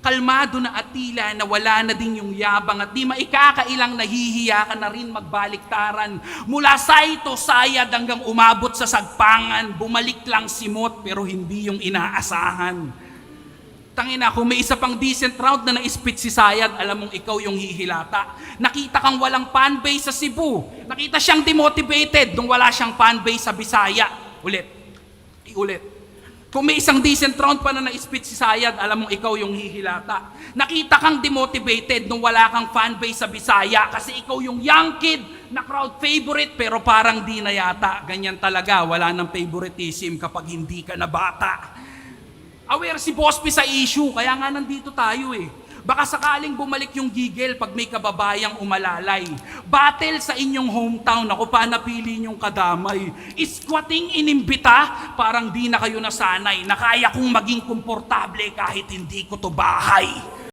Kalmado na Atila na wala na din yung yabang at di maikakailang nahihiya ka na rin magbaliktaran. Mula Saito Sayad hanggang umabot sa Sagpangan, bumalik lang si Mot pero hindi yung inaasahan. Tangina, kung may isa pang decent round na na-spit si Sayad, alam mong ikaw yung hihilata. Nakita kang walang fanbase sa Cebu. Nakita siyang demotivated nung wala siyang fanbase sa Bisaya. Ulit. Kung may isang decent round pa na na-spit si Sayad, alam mong ikaw yung hihilata. Nakita kang demotivated nung wala kang fanbase sa Bisaya kasi ikaw yung young kid na crowd favorite pero parang di na yata. Ganyan talaga, wala ng favoritism kapag hindi ka na bata. Aware si Boss P sa issue, kaya nga nandito tayo eh. Baka sakaling bumalik yung gigil pag may kababayang umalalay. Battle sa inyong hometown, ako pa napili niyong kadamay. Squatting inimbita, parang di na kayo nasanay na kaya kong maging komportable kahit hindi ko to bahay.